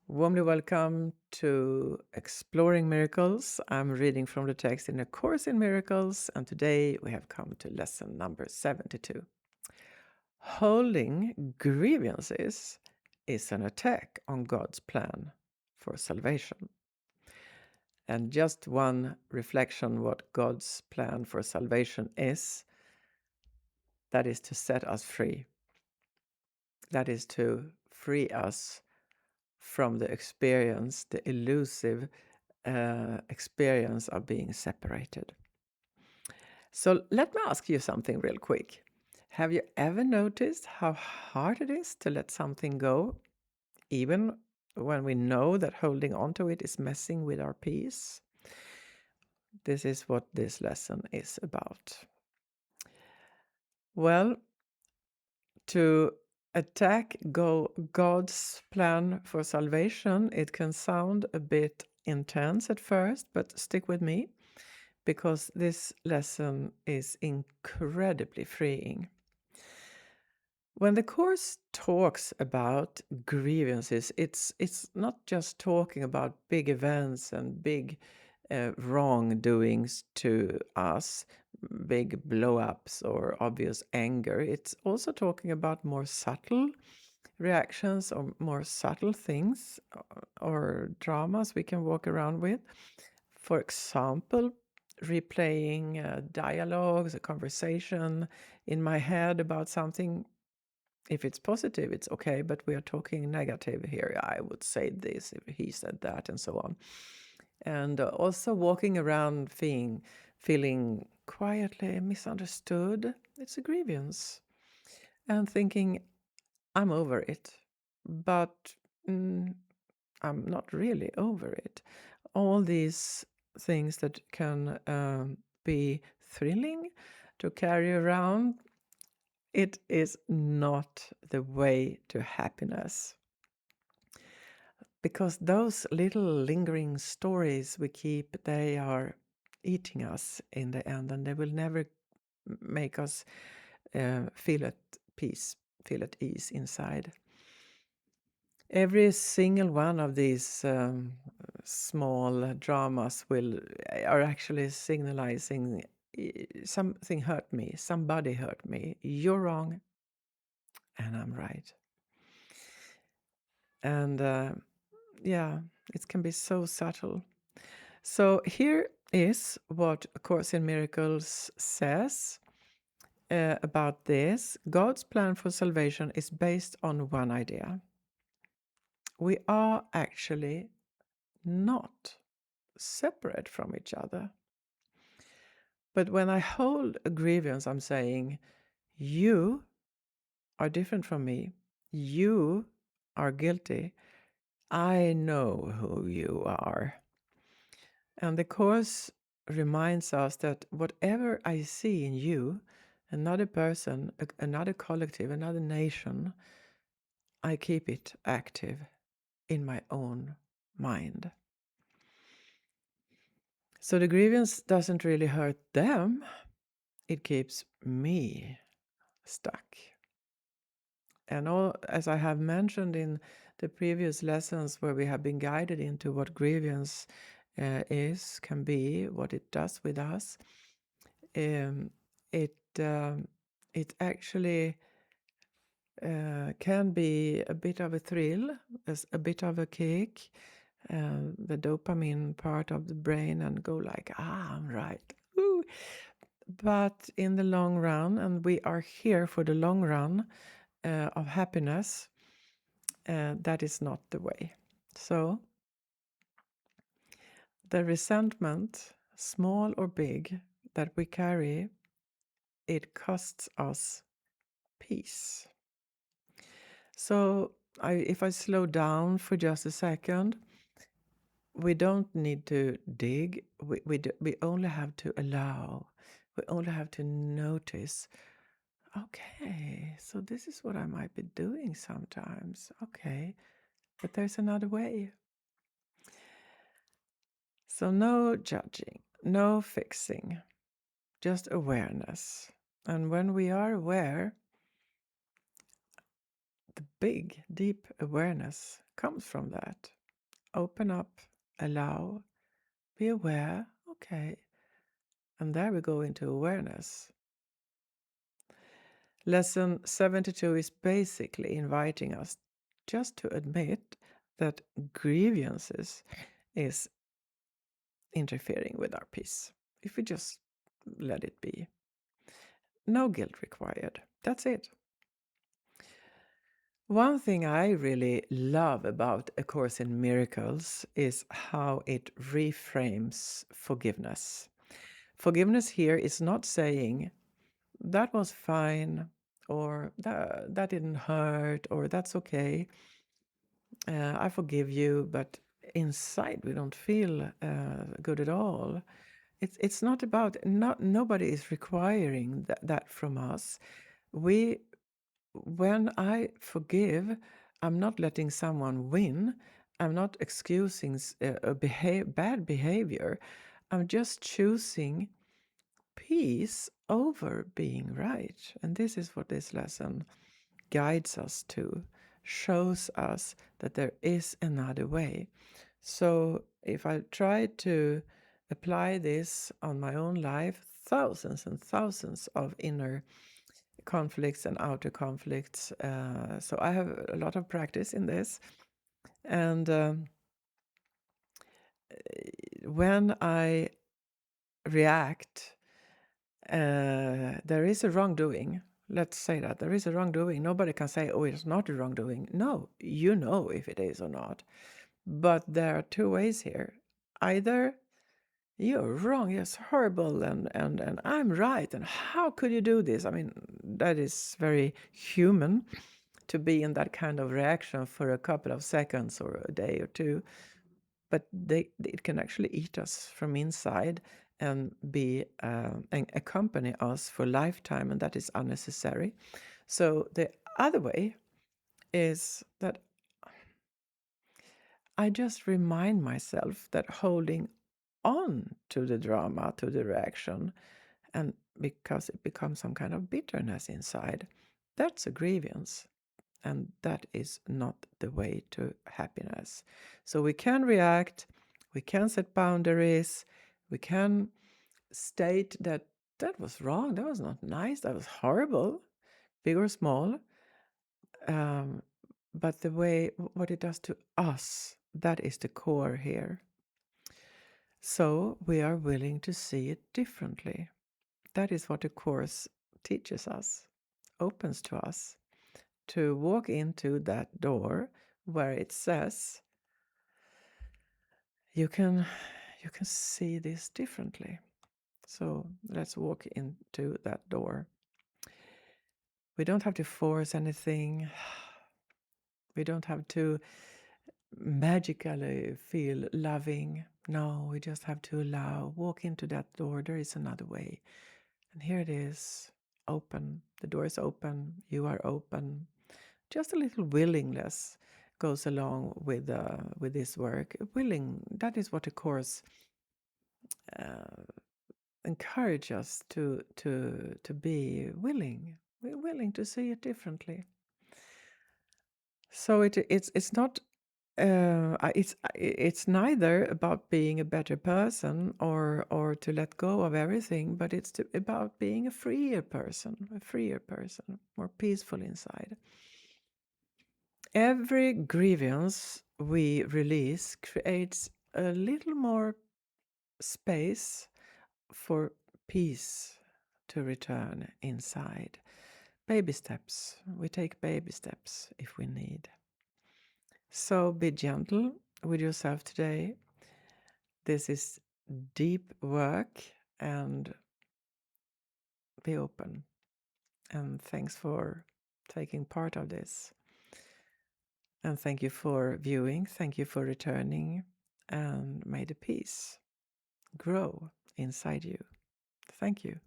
Warmly welcome to Exploring Miracles. I'm reading from the text in A Course in Miracles, and today we have come to lesson number 72. Holding grievances is an attack on God's plan for salvation. And just one reflection what God's plan for salvation is, that is to set us free. That is to free us from the experience, the elusive experience of being separated. So let me ask you something real quick. Have you ever noticed how hard it is to let something go, even when we know that holding on to it is messing with our peace? This is what this lesson is about. Well, to attack God's plan for salvation, it can sound a bit intense at first, but stick with me, because this lesson is incredibly freeing. When the Course talks about grievances, it's not just talking about big events and big wrongdoings to us, big blow-ups or obvious anger. It's also talking about more subtle reactions or more subtle things or dramas we can walk around with. For example, replaying dialogues, a conversation in my head about something. If it's positive, it's okay, but we are talking negative here. I would say this if he said that, and so on. And also walking around feeling quietly misunderstood. It's a grievance. And thinking, I'm over it, but I'm not really over it. All these things that can be thrilling to carry around, it is not the way to happiness. Because those little lingering stories we keep, they are eating us in the end, and they will never make us feel at peace, feel at ease inside. Every single one of these small dramas are actually signalizing something hurt me, somebody hurt me, you're wrong, and I'm right. And yeah, it can be so subtle. So here is what A Course in Miracles says about this. God's plan for salvation is based on one idea. We are actually not separate from each other. But when I hold a grievance, I'm saying, you are different from me. You are guilty. I know who you are. And the Course reminds us that whatever I see in you, another person, another collective, another nation, I keep it active in my own mind. So the grievance doesn't really hurt them, it keeps me stuck. And as I have mentioned in the previous lessons where we have been guided into what grievance can be, what it does with us, um, it actually can be a bit of a thrill, a bit of a kick, the dopamine part of the brain, and go like, I'm right. Woo. But in the long run, and we are here for the long run of happiness, that is not the way. So the resentment, small or big, that we carry, it costs us peace. So if I slow down for just a second, we don't need to dig. We only have to allow. We only have to notice. Okay, so this is what I might be doing sometimes. Okay, but there's another way. So no judging, no fixing, just awareness. And when we are aware, the big, deep awareness comes from that. open up, allow, be aware. Okay. And there we go into awareness. Lesson 72 is basically inviting us just to admit that grievances is interfering with our peace. If we just let it be. No guilt required. That's it. One thing I really love about A Course in Miracles is how it reframes forgiveness. Forgiveness here is not saying, that was fine, or that didn't hurt, or that's okay. I forgive you, but inside we don't feel good at all. It's not about, nobody is requiring that from us. When I forgive, I'm not letting someone win. I'm not excusing bad behavior. I'm just choosing peace over being right. And this is what this lesson guides us to, shows us that there is another way. So if I try to apply this on my own life, thousands and thousands of inner conflicts and outer conflicts. So I have a lot of practice in this. And when I react, there is a wrongdoing. Let's say that there is a wrongdoing. Nobody can say, oh, it's not a wrongdoing. No, you know if it is or not. But there are two ways here. Either you're wrong, it's horrible, and I'm right, and how could you do this? I mean, that is very human to be in that kind of reaction for a couple of seconds or a day or two. But it can actually eat us from inside and and accompany us for a lifetime, and that is unnecessary. So the other way is that I just remind myself that holding on to the drama, to the reaction, and because it becomes some kind of bitterness inside, that's a grievance. And that is not the way to happiness. So we can react, we can set boundaries, we can state that that was wrong, that was not nice, that was horrible, big or small. But the way, what it does to us, that is the core here. So we are willing to see it differently. That is what the Course teaches us, opens to us, to walk into that door where it says, you can see this differently. So let's walk into that door. We don't have to force anything. We don't have to magically feel loving. No, we just have to allow, walk into that door. There is another way. And here it is, open. The door is open. You are open. Just a little willingness goes along with this work. Willing, that is what the Course encourage us to be willing. We're willing to see it differently. So it's not it's neither about being a better person or to let go of everything, but it's about being a freer person, more peaceful inside. Every grievance we release creates a little more space for peace to return inside. Baby steps. We take baby steps if we need. So be gentle with yourself today. This is deep work, and be open. And thanks for taking part of this. And thank you for viewing. Thank you for returning. And may the peace grow inside you. Thank you.